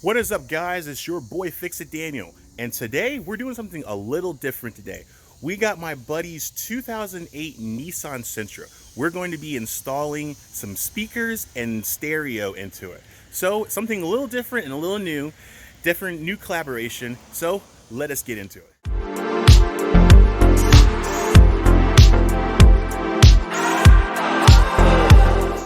What is up, guys? It's your boy Fix It Daniel, and today we're doing something a little different today. We got my buddy's 2008 Nissan Sentra. We're going to be installing some speakers and stereo into it. So something a little different and a little new, different new collaboration. So let us get into it.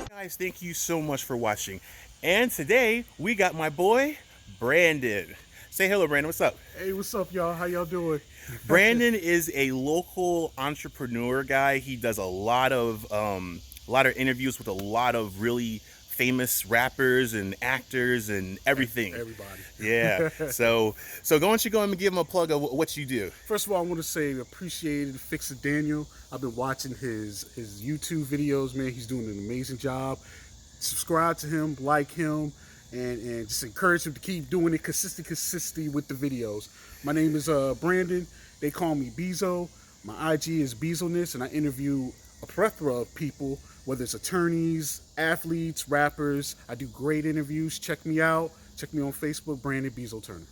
Guys, thank you so much for watching. And today we got my boy Brandon. Say hello, Brandon. What's up? Hey, what's up, y'all? How y'all doing? Brandon is a local entrepreneur guy. He does a lot of interviews with a lot of really famous rappers and actors and everything. Everybody. Yeah. So why don't you go and give him a plug of what you do? First of all, I want to say appreciated Fix It Daniel. I've been watching his YouTube videos, man. He's doing an amazing job. Subscribe to him, like him, and just encourage him to keep doing it consistently with the videos. My name is Brandon. They call me Bzo. My IG is Bzo-Ness, and I interview a plethora of people, whether it's attorneys, athletes, rappers. I do great interviews. Check me out. Check me on Facebook, Brandon Bzo Turner.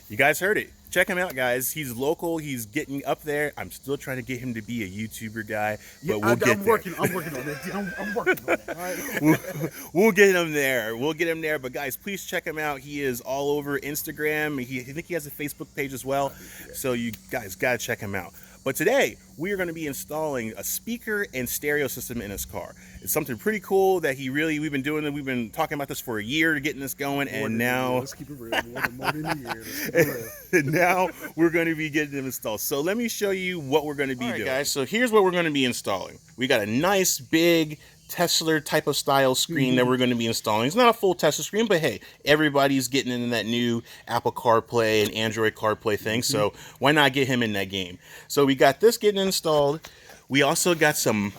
You guys heard it. Check him out, guys. He's local. He's getting up there. I'm still trying to get him to be a YouTuber guy, but we'll get there. I'm working on it. I'm working on it. All right? We'll get him there. We'll get him there. But guys, please check him out. He is all over Instagram. I think he has a Facebook page as well. So you guys gotta check him out. But today we are going to be installing a speaker and stereo system in his car. It's something pretty cool that we've been doing. We've been talking about this for a year to getting this going, and now let's keep it real. More than a year. Let's keep it real. Now we're going to be getting them installed. So let me show you what we're going to be doing. Guys, so here's what we're going to be installing. We got a nice big Tesla type of style screen that we're going to be installing. It's not a full Tesla screen, but hey, everybody's getting into that new Apple CarPlay and Android CarPlay thing, so why not get him in that game? So we got this getting installed. We also got some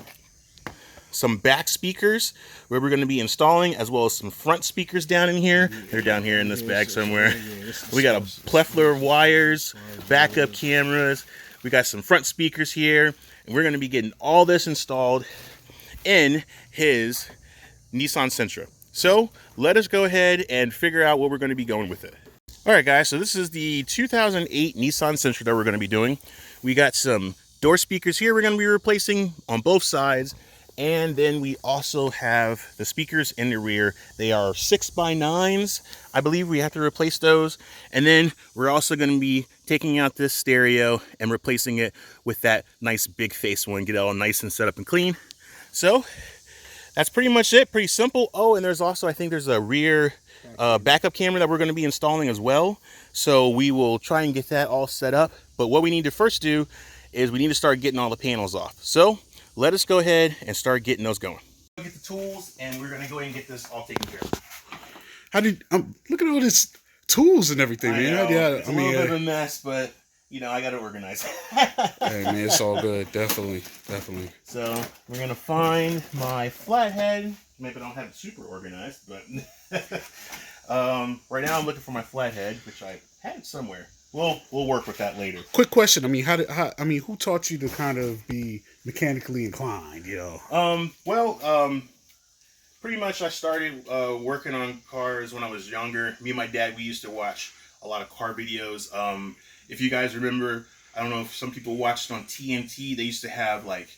back speakers where we're going to be installing, as well as some front speakers down in here. They're down here in this bag somewhere. We got a plethora of wires, backup cameras. We got some front speakers here, and we're going to be getting all this installed in his Nissan Sentra. So let us go ahead and figure out what we're going to be going with it. All right, guys, so this is the 2008 Nissan Sentra that we're going to be doing. We got some door speakers here we're going to be replacing on both sides. And then we also have the speakers in the rear. They are 6x9s. I believe we have to replace those. And then we're also going to be taking out this stereo and replacing it with that nice big face one. Get it all nice and set up and clean. So that's pretty much it. Pretty simple. Oh, and there's also, I think there's a rear backup camera that we're going to be installing as well. So we will try and get that all set up. But what we need to first do is we need to start getting all the panels off. So let us go ahead and start getting those going. We'll get the tools, and we're going to go ahead and get this all taken care of. Look at all this tools and everything, man. It's a little bit of a mess, but I got to organize. Hey, man, it's all good. Definitely. So we're going to find my flathead. Maybe I don't have it super organized, but right now I'm looking for my flathead, which I had it somewhere. We'll work with that later. Quick question. Who taught you to kind of be mechanically inclined, Pretty much I started working on cars when I was younger. Me and my dad, we used to watch a lot of car videos. If you guys remember, I don't know if some people watched on TNT, they used to have like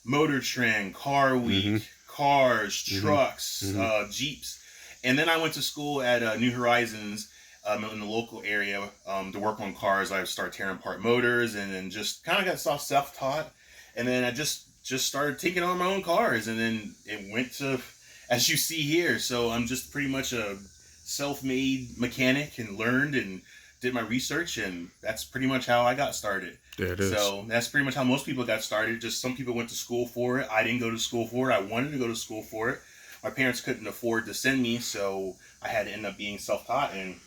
Motor Trend, Car Week, cars, trucks, Jeeps. And then I went to school at New Horizons in the local area to work on cars. I started tearing apart motors, and then just kind of got self-taught. And then I just started taking on my own cars, and then it went to, as you see here. So I'm just pretty much a self-made mechanic, and learned and did my research, and that's pretty much how I got started. Yeah, it is. So that's pretty much how most people got started. Just some people went to school for it. I didn't go to school for it. I wanted to go to school for it. My parents couldn't afford to send me, so I had to end up being self-taught, and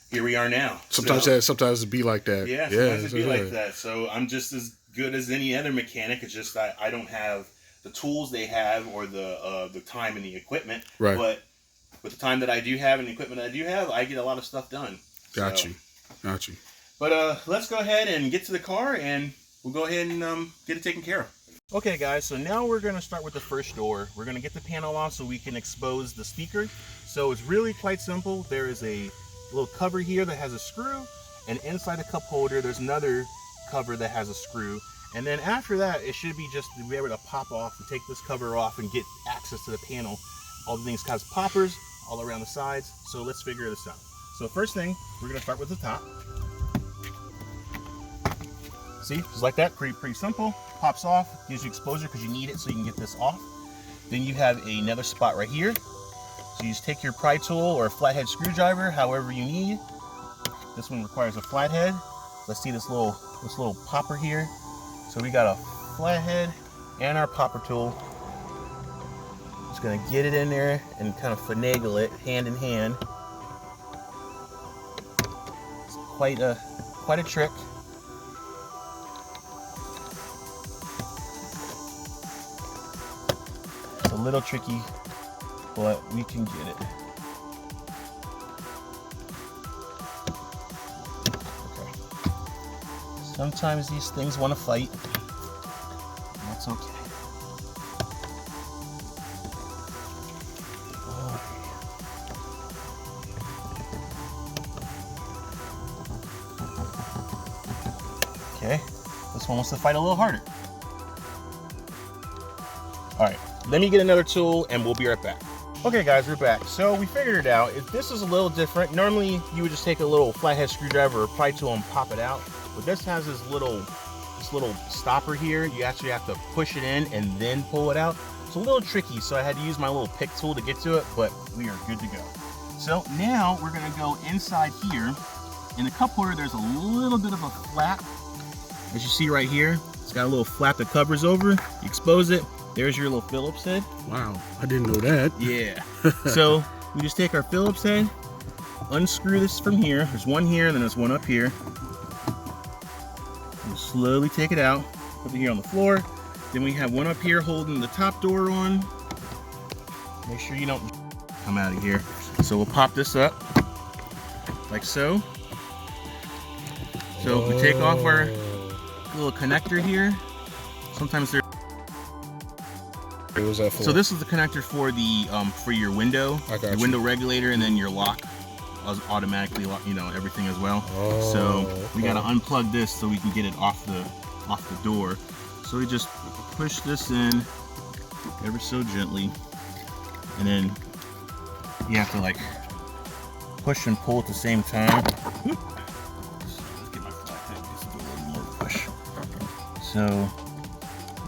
here we are now. Sometimes it'd be like that. Yeah, sometimes it'd be like that. So I'm just as good as any other mechanic. It's just that I don't have the tools they have, or the time and the equipment. Right. But with the time that I do have and the equipment I do have, I get a lot of stuff done. Got you. But let's go ahead and get to the car, and we'll go ahead and get it taken care of. Okay, guys, so now we're going to start with the first door. We're going to get the panel off so we can expose the speaker. So it's really quite simple. There is a little cover here that has a screw, and inside the cup holder there's another cover that has a screw. And then after that, it should be just to be able to pop off and take this cover off and get access to the panel. All the things has poppers all around the sides. So let's figure this out. So first thing, we're gonna start with the top. See, just like that, pretty simple. Pops off, gives you exposure because you need it so you can get this off. Then you have another spot right here. So you just take your pry tool or a flathead screwdriver, however you need. This one requires a flathead. Let's see this little popper here. So we got a flathead and our popper tool. Just gonna get it in there and kind of finagle it hand in hand. It's quite a trick. It's a little tricky, but we can get it. Sometimes these things want to fight. That's okay. Okay, this one wants to fight a little harder. All right, let me get another tool and we'll be right back. Okay guys, we're back. So we figured it out. If this is a little different, normally you would just take a little flathead screwdriver or pry tool and pop it out. But this has this little stopper here. You actually have to push it in and then pull it out. It's a little tricky, so I had to use my little pick tool to get to it, but we are good to go. So now we're gonna go inside here. In the cup holder, there's a little bit of a flap. As you see right here, it's got a little flap that covers over. You expose it, there's your little Phillips head. Wow, I didn't know that. Yeah. So we just take our Phillips head, unscrew this from here. There's one here, and then there's one up here. We'll slowly take it out, put it here on the floor. Then we have one up here holding the top door on. Make sure you don't come out of here. So we'll pop this up like so. So if we take off our little connector here, sometimes they're. What was that for? So this is the connector for the for your window, your window regulator, and then your lock. Automatically lock, you know, everything as well. So we got to unplug this so we can get it off the door. So we just push this in ever so gently, and then you have to like push and pull at the same time. Let's get my flathead just to do a little more push. So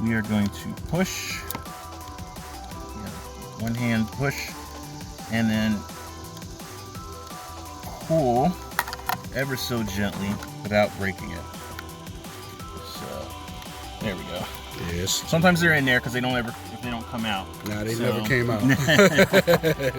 we are going to push. One hand push, and then pull ever so gently without breaking it. So there we go. Yes. Sometimes they're in there because they don't come out. Nah, they never came out.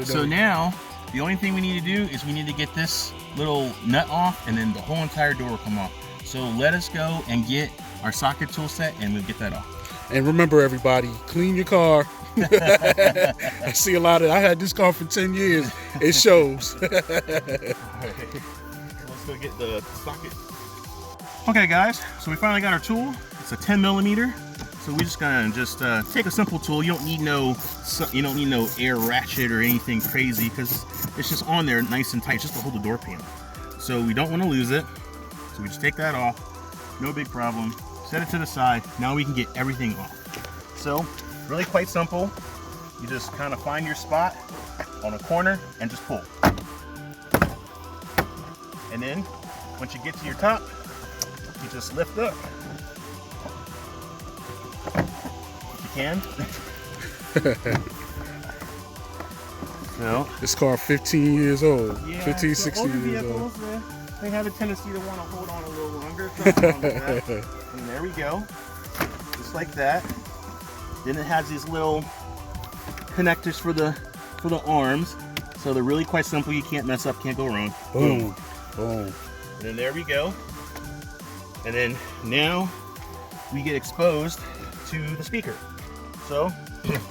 So now the only thing we need to do is we need to get this little nut off, and then the whole entire door will come off. So let us go and get our socket tool set, and we'll get that off. And remember, everybody, clean your car. I see a lot of. I had this car for 10 years. It shows. All right. Let's go get the socket. Okay, guys. So we finally got our tool. It's a 10mm. So we're just gonna take a simple tool. You don't need no air ratchet or anything crazy, because it's just on there nice and tight, just to hold the door panel. So we don't want to lose it. So we just take that off. No big problem. Set it to the side. Now we can get everything off. So. Really quite simple. You just kind of find your spot on a corner and just pull. And then once you get to your top, you just lift up. If you can. So, this car 15 years old. Yeah, 15, so 16 years old. They have a tendency to want to hold on a little longer. And there we go. Just like that. Then it has these little connectors for the arms, so they're really quite simple. You can't mess up, can't go wrong. Boom, boom. And then there we go. And then now we get exposed to the speaker. So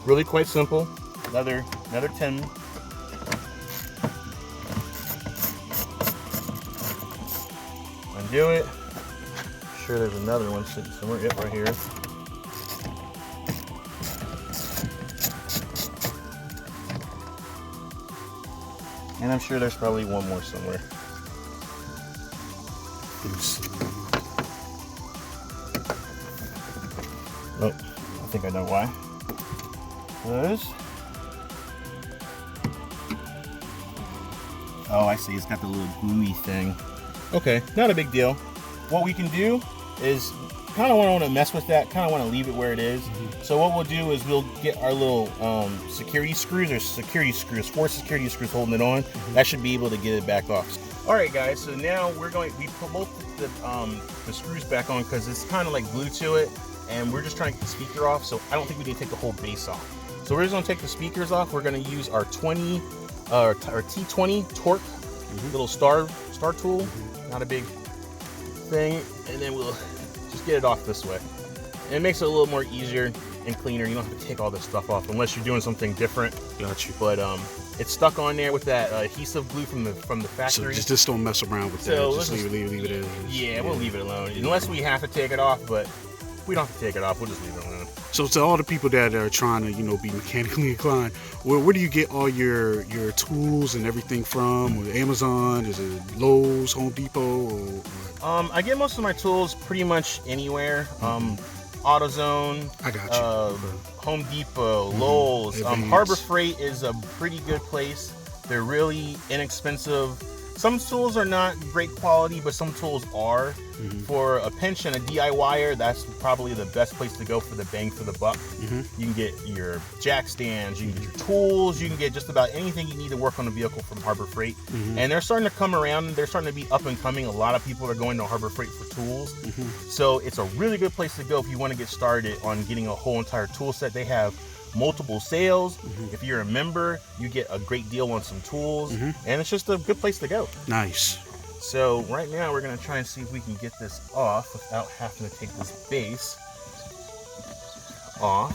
really quite simple. Another 10. Undo it. Sure, there's another one sitting somewhere. Yep, right here. And I'm sure there's probably one more somewhere. Let me see. Oh, I think I know why. Those. Oh, I see. It's got the little gluey thing. Okay, not a big deal. What we can do is kind of want to mess with that. Kind of want to leave it where it is. So what we'll do is we'll get our little security screws, or four security screws holding it on. That should be able to get it back off. All right, guys. So now we put both the screws back on because it's kind of like glued to it, and we're just trying to get the speaker off. So I don't think we need to take the whole base off. So we're just gonna take the speakers off. We're gonna use our T20 torque little star tool. Not a big thing, and then we'll just get it off this way. And it makes it a little more easier and cleaner. You don't have to take all this stuff off unless you're doing something different. Got you. But it's stuck on there with that adhesive glue from the factory. So just don't mess around with that. Just leave it as. Yeah, we'll leave it alone unless we have to take it off. But if we don't have to take it off, we'll just leave it alone. So to all the people that are trying to, be mechanically inclined, where do you get all your tools and everything from? Amazon? Is it Lowe's, Home Depot? Or I get most of my tools pretty much anywhere. AutoZone. I got you. Home Depot, Lowe's. Harbor Freight is a pretty good place. They're really inexpensive. Some tools are not great quality, but some tools are. For a pinch and a DIYer, that's probably the best place to go for the bang for the buck. You can get your jack stands, you can get your tools, you can get just about anything you need to work on a vehicle from Harbor Freight. And they're starting to come around, they're starting to be up and coming. A lot of people are going to Harbor Freight for tools. So it's a really good place to go if you want to get started on getting a whole entire tool set. They have multiple sales. If you're a member, you get a great deal on some tools, and it's just a good place to go. Nice. So right now we're going to try and see if we can get this off without having to take this base off.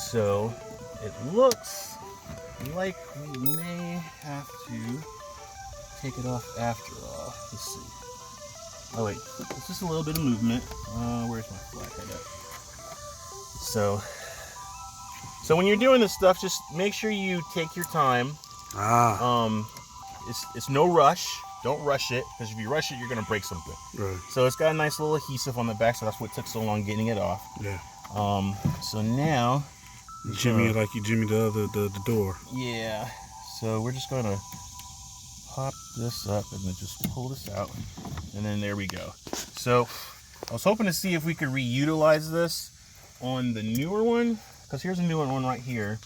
So it looks like we may have to take it off after all. Let's see. Oh wait, it's just a little bit of movement. Where's my flat head at? So when you're doing this stuff, just make sure you take your time. It's no rush. Don't rush it, because if you rush it, you're gonna break something. Right. So it's got a nice little adhesive on the back, so that's what took so long getting it off. Yeah. So now, Jimmy, like you Jimmy the door. Yeah. So we're just gonna pop this up and then just pull this out, and then there we go. So I was hoping to see if we could reutilize this on the newer one, because here's a newer one right here.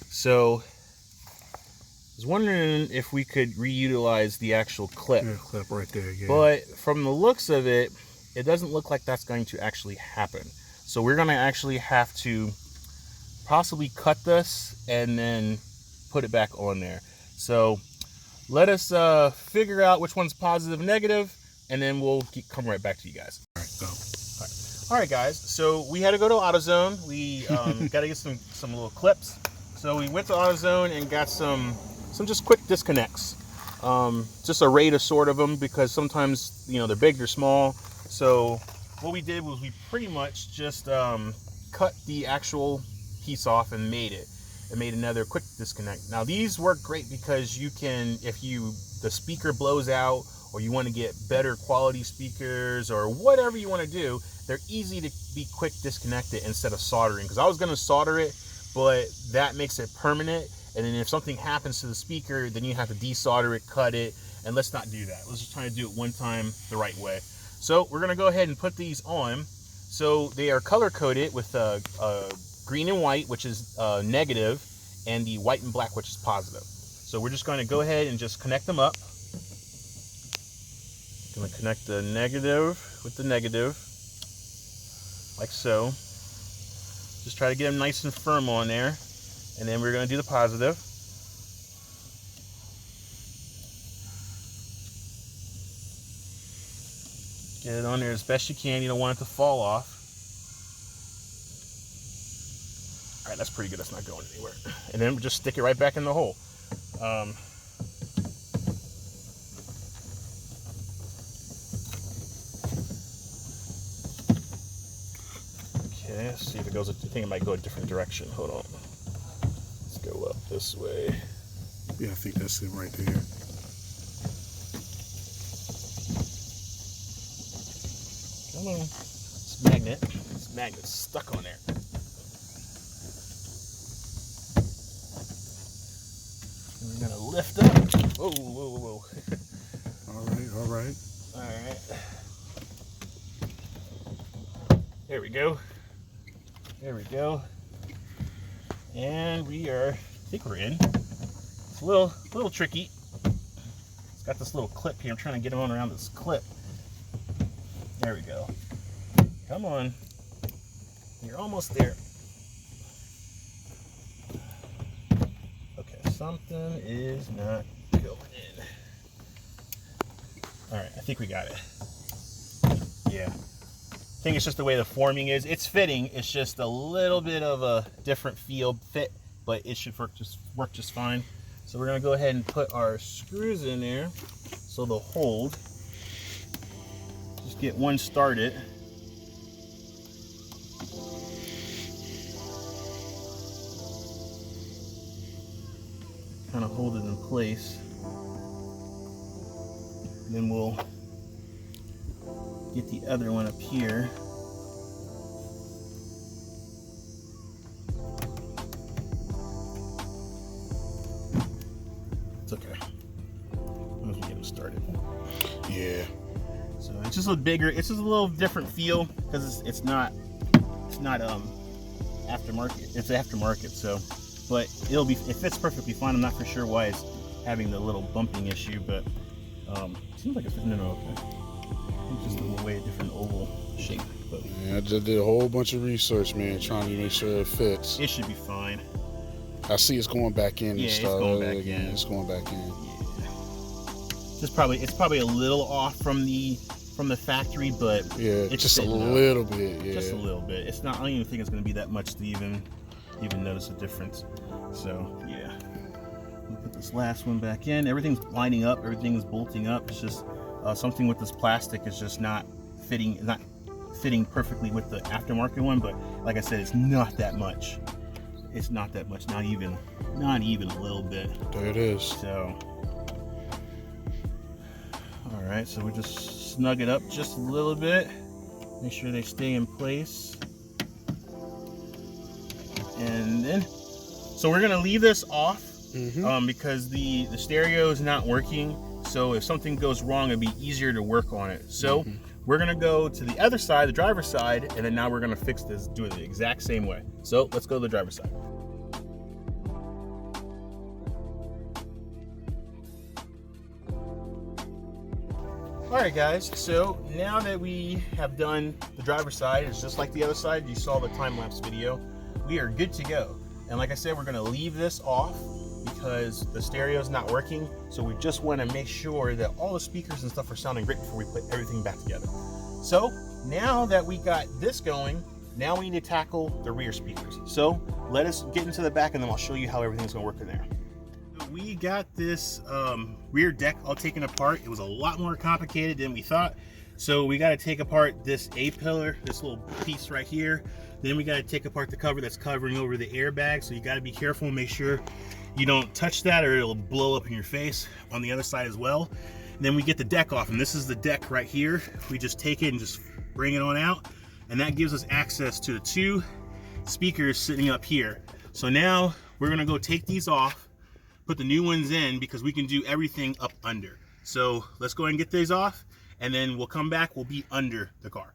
So I was wondering if we could reutilize the actual clip. Yeah, clip right there, yeah. But from the looks of it, it doesn't look like that's going to actually happen. So we're going to actually have to possibly cut this and then put it back on there. So let us figure out which one's positive and negative, and then we'll come right back to you guys. All right, go. All right, guys. So we had to go to AutoZone. We got to get some little clips. So we went to AutoZone and got some just quick disconnects. Just a rate of sort of them, because sometimes they're big, they're small. So what we did was we pretty much just cut the actual piece off and made it. It made another quick disconnect. Now these work great because you can, if the speaker blows out, or you want to get better quality speakers, or whatever you want to do, they're easy to be quick disconnected instead of soldering. Because I was going to solder it, but that makes it permanent. And then if something happens to the speaker, then you have to desolder it, cut it, and let's not do that. Let's just try to do it one time the right way. So we're going to go ahead and put these on. So they are color coded with green and white, which is negative, and the white and black, which is positive. So we're just going to go ahead and just connect them up. I'm going to connect the negative with the negative, like so. Just try to get them nice and firm on there. And then we're going to do the positive. Get it on there as best you can. You don't want it to fall off. All right, that's pretty good. That's not going anywhere. And then just stick it right back in the hole. Okay, let's see if it goes. I think it might go a different direction. Hold on. Let's go up this way. Yeah, I think that's it right there. Come on. This magnet's stuck on there. And we're gonna lift up. Whoa, whoa, whoa, whoa. All right, all right. All right. There we go. There we go. And we are, I think we're in. It's a little tricky. It's got this little clip here. I'm trying to get on around this clip. There we go. Come on. You're almost there. Okay, something is not going in. All right, I think we got it. Yeah. I think it's just the way the forming is. It's fitting. It's just a little bit of a different fit, but it should work just fine. So we're gonna go ahead and put our screws in there so they'll hold. Just get one started. Kind of hold it in place. And then we'll get the other one up here. It's okay. Once we get them started. Yeah. So it's just a bigger, it's just a little different feel because it's not aftermarket. It's aftermarket, so but it fits perfectly fine. I'm not for sure why it's having the little bumping issue, but it seems like it's fitting in okay. It's just a way different oval shape. But yeah, I just did a whole bunch of research, man, trying to make sure it fits. It should be fine. I see it's going back in. Yeah, and it's stuff. going back in. It's going back in. Yeah. It's probably a little off from the factory, but yeah, it's just a little bit. Yeah, just a little bit. It's not. I don't even think it's going to be that much to even notice a difference. So yeah, we'll put this last one back in. Everything's lining up. Everything's bolting up. It's just something with this plastic is just not fitting perfectly with the aftermarket one. But like I said, it's not that much. It's not that much. Not even a little bit. There it is. So. All right, so we just snug it up just a little bit. Make sure they stay in place. And then, so we're gonna leave this off because the stereo is not working. So if something goes wrong, it'd be easier to work on it. So we're gonna go to the other side, the driver's side, and then now we're gonna fix this, do it the exact same way. So let's go to the driver's side. Alright guys, so now that we have done the driver's side, it's just like the other side, you saw the time-lapse video, we are good to go. And like I said, we're going to leave this off because the stereo is not working, so we just want to make sure that all the speakers and stuff are sounding great before we put everything back together. So now that we got this going, now we need to tackle the rear speakers. So let us get into the back and then I'll show you how everything's going to work in there. We got this rear deck all taken apart. It was a lot more complicated than we thought. So we got to take apart this A-pillar, this little piece right here. Then we got to take apart the cover that's covering over the airbag. So you got to be careful and make sure you don't touch that or it'll blow up in your face on the other side as well. And then we get the deck off, and this is the deck right here. We just take it and just bring it on out. And that gives us access to the two speakers sitting up here. So now we're going to go take these off, put the new ones in because we can do everything up under. So let's go ahead and get these off and then we'll come back, we'll be under the car.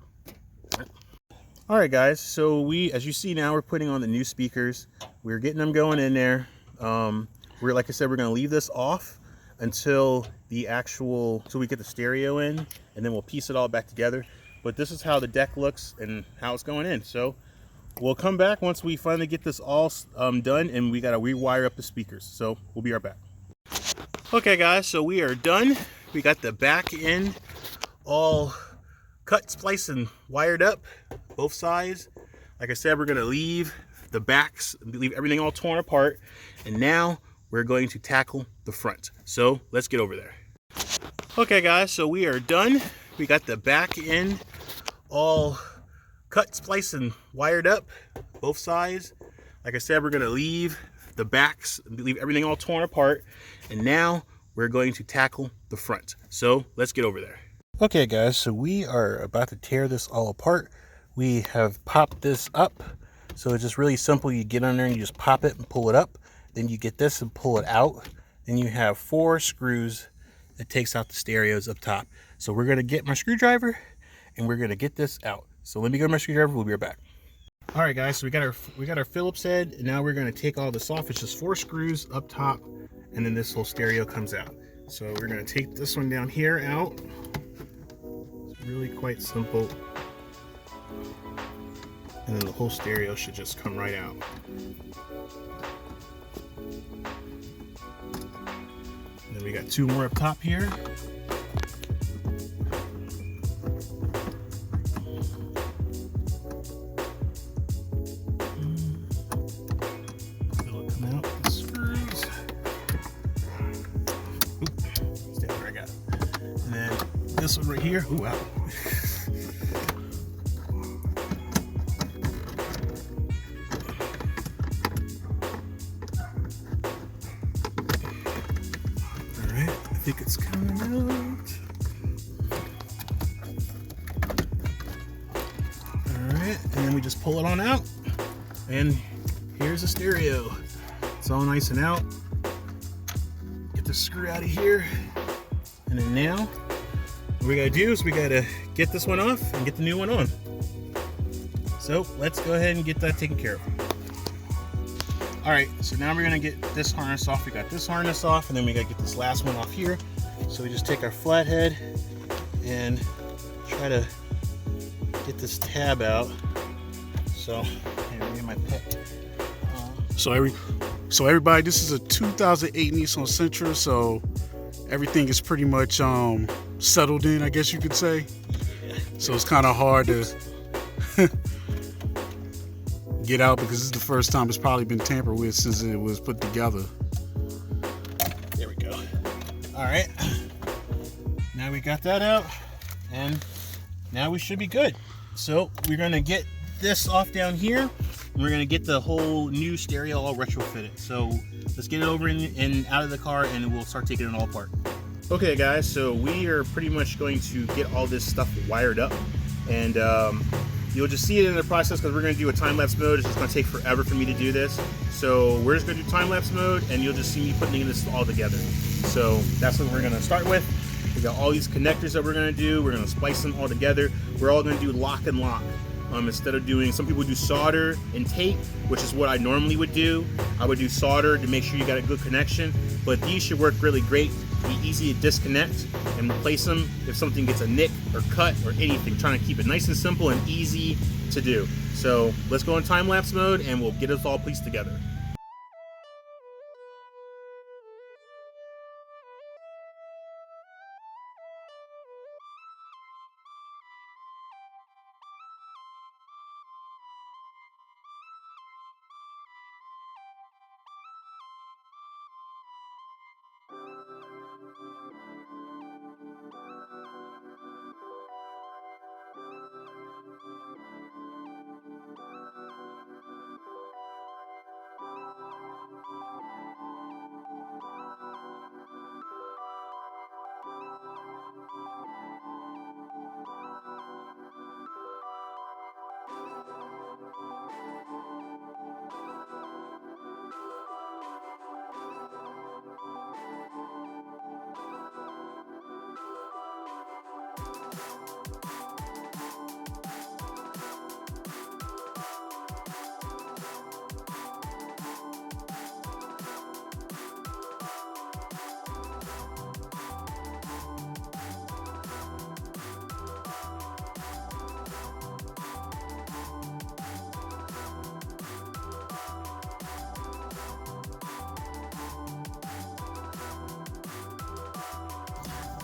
All right guys, so as you see now, we're putting on the new speakers. We're getting them going in there. Like I said, we're gonna leave this off until we get the stereo in, and then we'll piece it all back together. But this is how the deck looks and how it's going in. So we'll come back once we finally get this all done, and we got to rewire up the speakers. So we'll be right back. Okay guys, so we are done. We got the back end all cut, spliced, and wired up, both sides. Like I said, we're gonna leave the backs, leave everything all torn apart. And now we're going to tackle the front. So let's get over there. Okay guys, so we are done. We got the back end all cut, spliced, and wired up, both sides. Like I said, we're gonna leave the backs, leave everything all torn apart. And now we're going to tackle the front. So let's get over there. Okay guys, so we are about to tear this all apart. We have popped this up. So it's just really simple. You get on there and you just pop it and pull it up. Then you get this and pull it out. Then you have 4 screws that takes out the stereos up top. So we're gonna get my screwdriver and we're gonna get this out. So let me go to my screwdriver, we'll be right back. All right guys, so we got our Phillips head, and now we're gonna take all this off. It's just 4 screws up top, and then this whole stereo comes out. So we're gonna take this one down here out. It's really quite simple. And then the whole stereo should just come right out. And then we got 2 more up top here. It'll come out with the screws. Oop, stay where I got it. And then this one right here. Ooh, wow. I think it's coming out. Alright, and then we just pull it on out. And here's the stereo. It's all nice and out. Get the screw out of here. And then now, what we gotta do is we gotta get this one off and get the new one on. So let's go ahead and get that taken care of. Alright, so now we're gonna get this harness off. We got this harness off, and then we gotta get this last one off here. So we just take our flathead and try to get this tab out. So, here, get my pick. So everybody, this is a 2008 Nissan Sentra, so everything is pretty much settled in, I guess you could say. So it's kind of hard to get out because this is the first time it's probably been tampered with since it was put together. There we go. All right, now we got that out, and now we should be good. So we're gonna get this off down here, and we're gonna get the whole new stereo all retrofitted. So let's get it over and out of the car, and we'll start taking it all apart. Okay guys, so we are pretty much going to get all this stuff wired up, and you'll just see it in the process because we're going to do a time-lapse mode. It's just going to take forever for me to do this. So we're just going to do time-lapse mode, and you'll just see me putting this all together. So that's what we're going to start with. We got all these connectors that we're going to do. We're going to splice them all together. We're all going to do lock and lock. Instead of doing, some people do solder and tape, which is what I normally would do. I would do solder to make sure you got a good connection, but these should work really great. Be easy to disconnect and replace them if something gets a nick or cut or anything. Trying to keep it nice and simple and easy to do. So let's go in time-lapse mode and we'll get us all pieced together.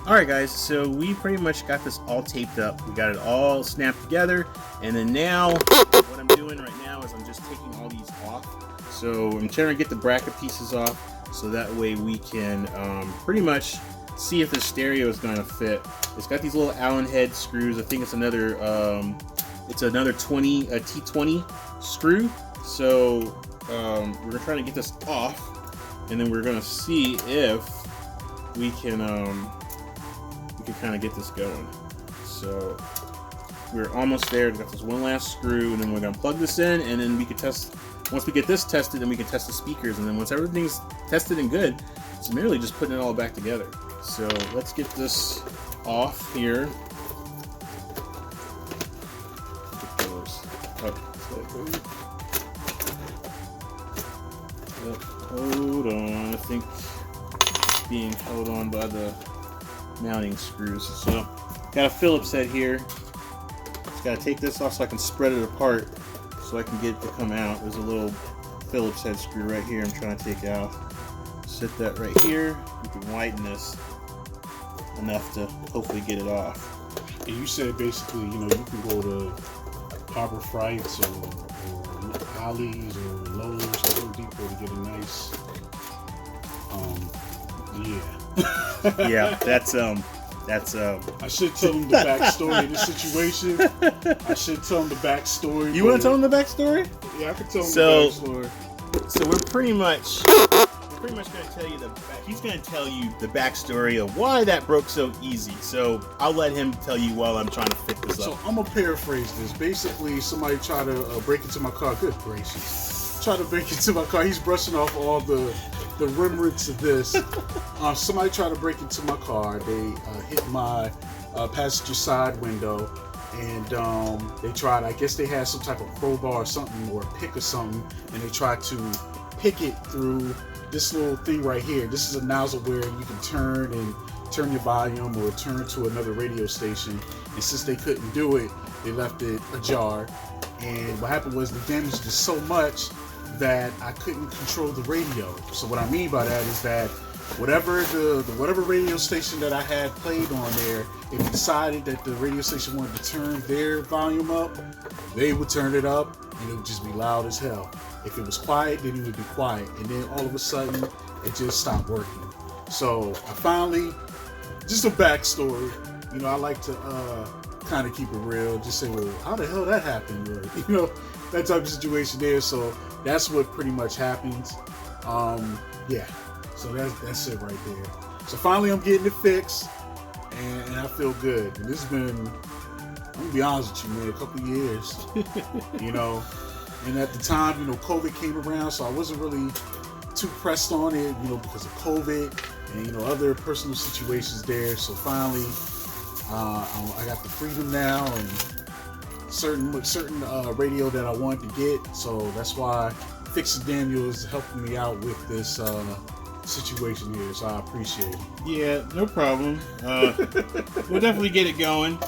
Alright guys, so we pretty much got this all taped up. We got it all snapped together, and then now what I'm doing right now is I'm just taking all these off. So I'm trying to get the bracket pieces off so that way we can pretty much see if the stereo is going to fit. It's got these little Allen head screws. I think it's another T20 screw. So we're trying to get this off, and then we're gonna see if we can kind of get this going. So we're almost there. We got this one last screw, and then we're gonna plug this in, and then we can test. Once we get this tested, then we can test the speakers, and then once everything's tested and good, it's merely just putting it all back together. So let's get this off here. Get those up. Hold on, I think it's being held on by the mounting screws. So got a Phillips head here. Just gotta take this off so I can spread it apart so I can get it to come out. There's a little Phillips head screw right here I'm trying to take out. Set that right here. You can widen this enough to hopefully get it off. And you said basically, you know, you can go to Harbor Freights or Ollie's or Lowe's or Home Depot to get a nice, Yeah, that's I should tell them the backstory of the situation. I should tell them the backstory. You want to tell them the backstory? Yeah, I can tell them the backstory. So we're pretty much going to tell you he's going to tell you the backstory of why that broke so easy. So I'll let him tell you while I'm trying to fix this up. So I'm gonna paraphrase this. Basically, somebody tried to break into my car. Good gracious! Tried to break into my car. He's brushing off all the remnants of this. Somebody tried to break into my car. They hit my passenger side window, and they tried. I guess they had some type of crowbar or something, or a pick or something, and they tried to pick it through this little thing right here. This is a nozzle where you can turn your volume or turn to another radio station. And since they couldn't do it, they left it ajar. And what happened was the damage was so much that I couldn't control the radio. So what I mean by that is that whatever radio station that I had played on there, if it decided that the radio station wanted to turn their volume up, they would turn it up, and it would just be loud as hell. If it was quiet, then it would be quiet, and then all of a sudden, it just stopped working. So I finally, just a backstory, you know, I like to kind of keep it real, just say, well, how the hell that happened, or, you know, that type of situation there. So that's what pretty much happens. Yeah, so that's it right there. So finally, I'm getting it fixed, and I feel good. And this has been, I'm gonna be honest with you, man, a couple of years, you know. And at the time, you know, COVID came around, so I wasn't really too pressed on it, you know, because of COVID and, you know, other personal situations there. So finally, I got the freedom now and certain radio that I wanted to get. So that's why Fix It Daniel is helping me out with this situation here. So I appreciate it. Yeah, no problem. We'll definitely get it going.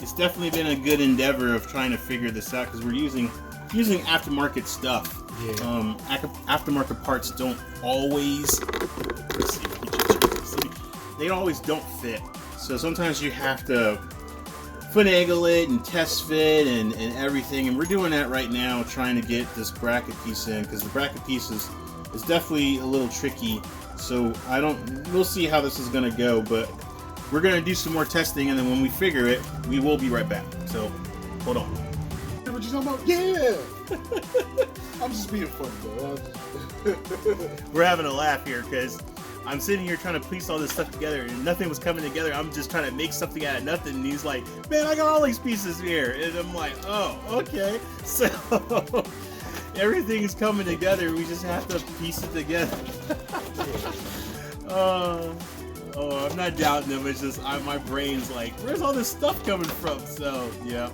It's definitely been a good endeavor of trying to figure this out because we're using aftermarket stuff. Yeah. Aftermarket parts don't always. They always don't fit. So sometimes you have to finagle it and test fit and everything. And we're doing that right now, trying to get this bracket piece in because the bracket piece is definitely a little tricky. So we'll see how this is gonna go, but we're gonna do some more testing, and then when we figure it, we will be right back. So hold on. What you talking about? Yeah. I'm just being funny, though. We're having a laugh here because I'm sitting here trying to piece all this stuff together, and nothing was coming together. I'm just trying to make something out of nothing, and he's like, "Man, I got all these pieces here," and I'm like, "Oh, okay." So everything is coming together. We just have to piece it together. Oh, I'm not doubting them. It's just my brain's like, where's all this stuff coming from? So, yeah.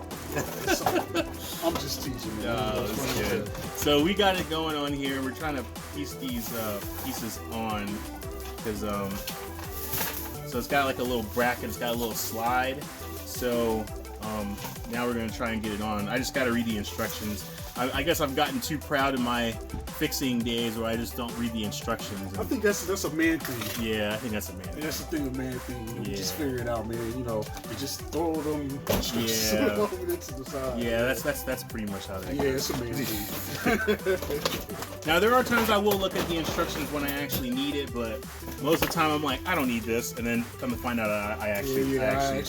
I'm just teasing. That's good. So we got it going on here. We're trying to piece these pieces on because so it's got like a little bracket. It's got a little slide. So now we're gonna try and get it on. I just got to read the instructions. I guess I've gotten too proud in my fixing days where I just don't read the instructions. I think that's a man thing. Yeah, I think that's a man thing. And that's the thing, a man thing. You know, just figure it out, man. You know, you just throw them instructions over to the side. Yeah, that's pretty much how that goes. Yeah, it's a man thing. Now, there are times I will look at the instructions when I actually need it, but most of the time I'm like, I don't need this, and then come to find out I actually do. Yeah,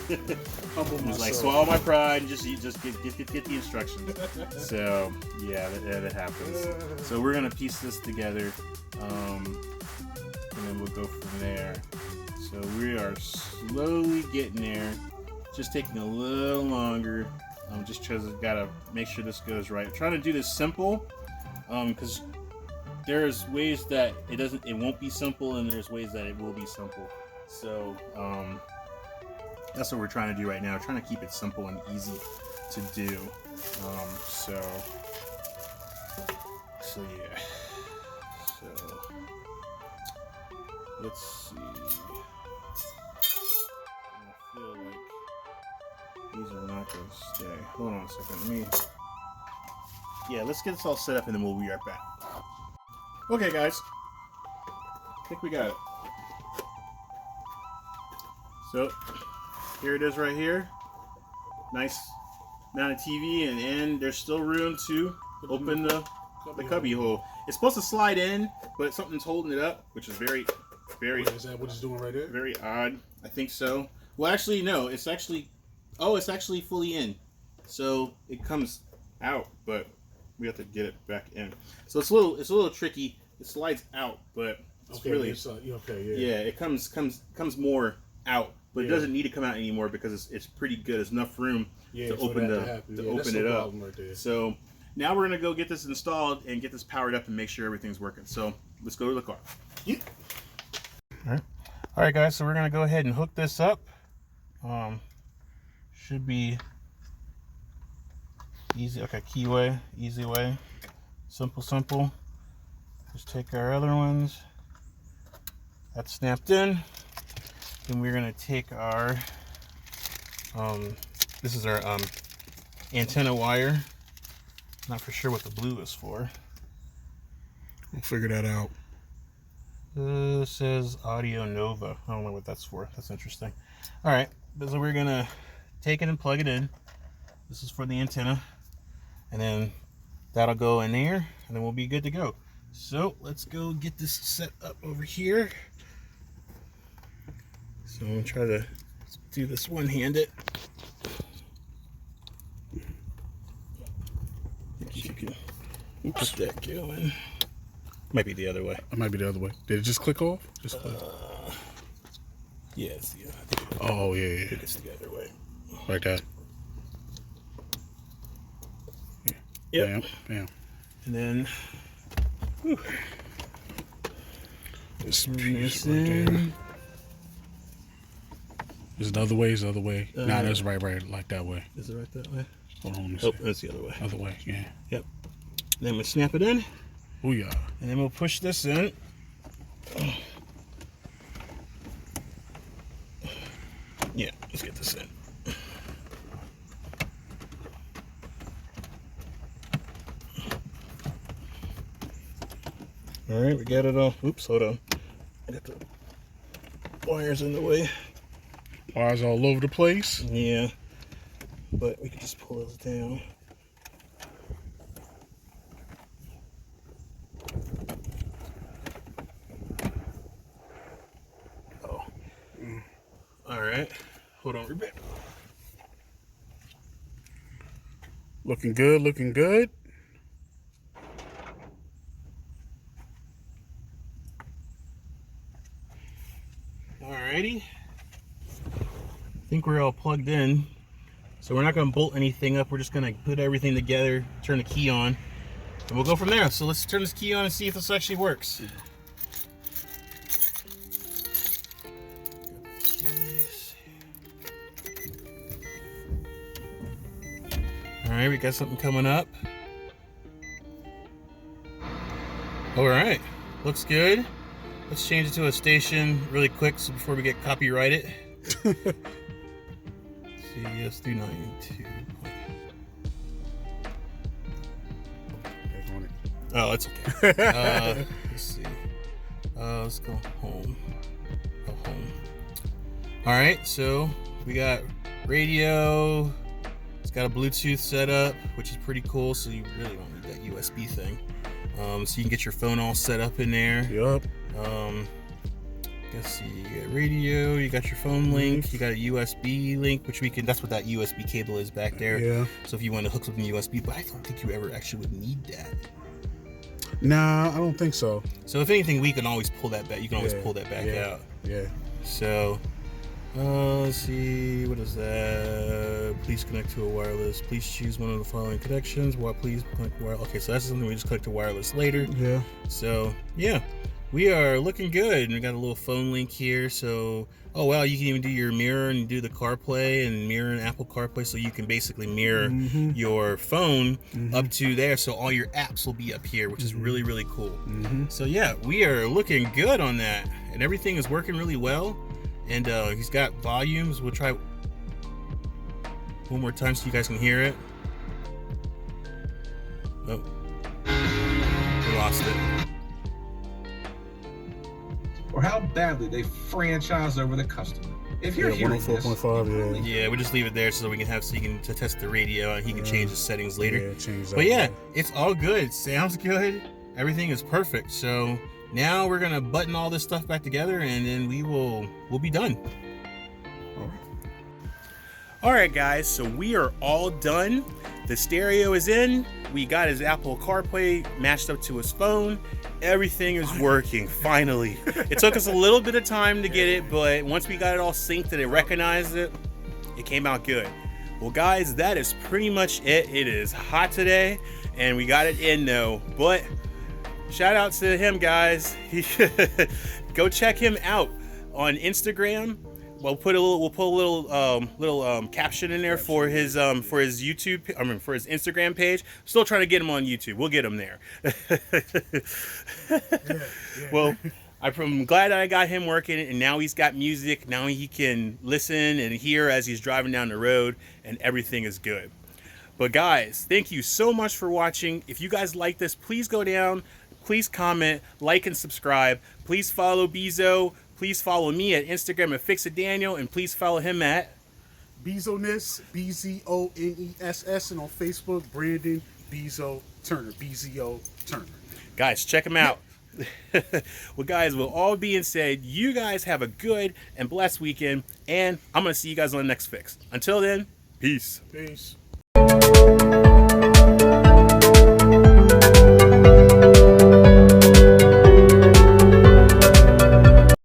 He's like, swallow my pride and just get the instructions. So yeah, that happens. So we're gonna piece this together, and then we'll go from there. So we are slowly getting there, just taking a little longer. Just gotta make sure this goes right. I'm trying to do this simple, because there's ways that it won't be simple, and there's ways that it will be simple. So that's what we're trying to do right now. We're trying to keep it simple and easy to do. So yeah. So let's see. I feel like these are not going to stay. Hold on a second. Let's get this all set up and then we'll be right back. Okay, guys. I think we got it. So here it is right here. Nice amount of TV, and there's still room to open the cubby hole. It's supposed to slide in, but something's holding it up, which is very Is that what it's doing right there? Very odd. I think so. Well, actually, no. It's actually fully in. So it comes out, but we have to get it back in. So it's a little tricky. It slides out, but it's it comes more out, but it doesn't need to come out anymore because it's pretty good. There's enough room to open it up. Right, so now we're gonna go get this installed and get this powered up and make sure everything's working. So let's go to the car. Yeah. All right, guys. So we're gonna go ahead and hook this up. Should be easy. Okay, keyway, easy way, simple. Just take our other ones. That's snapped in. Then we're gonna take our this is our antenna wire. Not for sure what the blue is for. We'll figure that out. It says Audio Nova. I don't know what that's for. That's interesting. All right, so we're gonna take it and plug it in. This is for the antenna, and then that'll go in there, and then we'll be good to go. So let's go get this set up over here. So I'm gonna try to do this one-handed. If you can put that going. Might be the other way. It might be the other way. Did it just click off? Just click. Yeah, it's the oh yeah. I think it's the other way. Like that. Yeah. Bam. And then this piece right there. Is it the other way? Is the other way? Nah, that's right, like that way. Is it right that way? Hold on. Oh, that's the other way. Other way, yeah. Yep. Then we'll snap it in. Oh yeah. And then we'll push this in. Yeah, let's get this in. All right, we got it all. Oops, hold on. I got the wires in the way. Wires all over the place. Yeah, but we can just pull those down. Oh. All right. Hold on, Rebecca. Looking good, looking good. Alrighty. I think we're all plugged in. So we're not going to bolt anything up. We're just going to put everything together, turn the key on, and we'll go from there. So let's turn this key on and see if this actually works. Alright, we got something coming up. Alright, looks good. Let's change it to a station really quick so before we get copyrighted. CS 392. Oh, it's okay. Let's see. Let's go home. Go home. Alright, so we got radio. It's got a Bluetooth setup, which is pretty cool, so you really don't need that USB thing. So you can get your phone all set up in there. Yup. let's see, you got radio, you got your phone link, you got a USB link, which we can, that's what that USB cable is back there. Yeah. So if you want to hook something USB, but I don't think you ever actually would need that. Nah, I don't think so. So if anything, we can always pull that back. You can always pull that back out. Yeah. So, let's see, what is that? Please connect to a wireless. Please choose one of the following connections. Well, please connect wireless. Okay, so that's something we just connect to wireless later. Yeah. So, yeah, we are looking good. And we got a little phone link here. So, oh, wow, you can even do your mirror and do the CarPlay and mirror and Apple CarPlay. So you can basically mirror your phone up to there. So all your apps will be up here, which is really, really cool. So, yeah, we are looking good on that. And everything is working really well. And he's got volumes. We'll try one more time so you guys can hear it. Oh, we lost it. Or how badly they franchise over the customer. If you're hearing this, 104.5, yeah, we just leave it there so we can have so you can to test the radio and he can change the settings later. Yeah, change that. But yeah, it's all good. Sounds good. Everything is perfect. So now we're gonna button all this stuff back together and then we'll be done. All right, guys, so we are all done. The stereo is in. We got his Apple CarPlay matched up to his phone. Everything is working, finally. It took us a little bit of time to get it, but once we got it all synced and it recognized it, it came out good. Well, guys, that is pretty much it. It is hot today, and we got it in though, but shout out to him, guys. Go check him out on Instagram. We'll put a little caption in there for his YouTube, for his Instagram page. Still trying to get him on YouTube. We'll get him there. Well, I'm glad that I got him working, and now he's got music. Now he can listen and hear as he's driving down the road, and everything is good. But guys, thank you so much for watching. If you guys like this, please go down, please comment, like, and subscribe. Please follow Bzo. Please follow me at Instagram at FixItDaniel, and please follow him at Bzo-Ness, Bzoness, and on Facebook, Brandon Bzo Turner, Bzo Turner. Guys, check him out. Well, guys, with all being said, you guys have a good and blessed weekend, and I'm going to see you guys on the next fix. Until then, peace. Peace.